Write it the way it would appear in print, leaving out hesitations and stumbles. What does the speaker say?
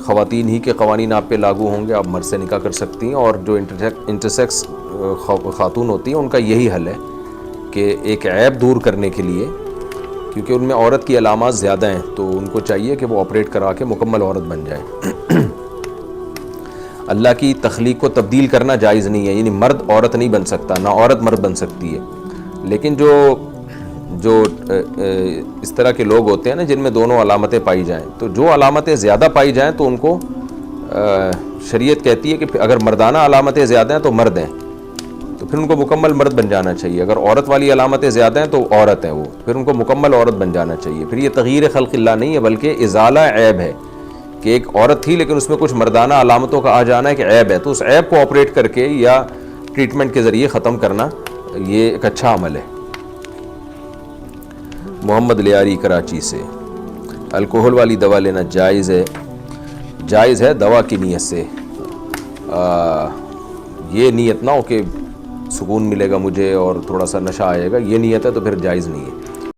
خواتین ہی کے قوانین آپ پہ لاگو ہوں گے، آپ مرد سے نکاح کر سکتی ہیں، اور جو انٹرسیکس خاتون ہوتی ہیں ان کا یہی حل ہے کہ ایک عیب دور کرنے کے لیے، کیونکہ ان میں عورت کی علامات زیادہ ہیں، تو ان کو چاہیے کہ وہ آپریٹ کرا کے مکمل عورت بن جائیں۔ اللہ کی تخلیق کو تبدیل کرنا جائز نہیں ہے، یعنی مرد عورت نہیں بن سکتا، نہ عورت مرد بن سکتی ہے، لیکن جو اس طرح کے لوگ ہوتے ہیں نا جن میں دونوں علامتیں پائی جائیں، تو جو علامتیں زیادہ پائی جائیں تو ان کو شریعت کہتی ہے کہ اگر مردانہ علامتیں زیادہ ہیں تو مرد ہیں، تو پھر ان کو مکمل مرد بن جانا چاہیے۔ اگر عورت والی علامتیں زیادہ ہیں تو عورت ہیں وہ، پھر ان کو مکمل عورت بن جانا چاہیے۔ پھر یہ تغییر خلق اللہ نہیں ہے، بلکہ ازالہ عیب ہے، کہ ایک عورت تھی لیکن اس میں کچھ مردانہ علامتوں کا آ جانا ایک عیب ہے، تو اس عیب کو آپریٹ کر کے یا ٹریٹمنٹ کے ذریعے ختم کرنا یہ ایک اچھا عمل ہے۔ محمد لیاری کراچی سے، الکوہل والی دوا لینا جائز ہے دوا کی نیت سے، یہ نیت نہ ہو کہ سکون ملے گا مجھے اور تھوڑا سا نشہ آئے گا، یہ نیت ہے تو پھر جائز نہیں ہے۔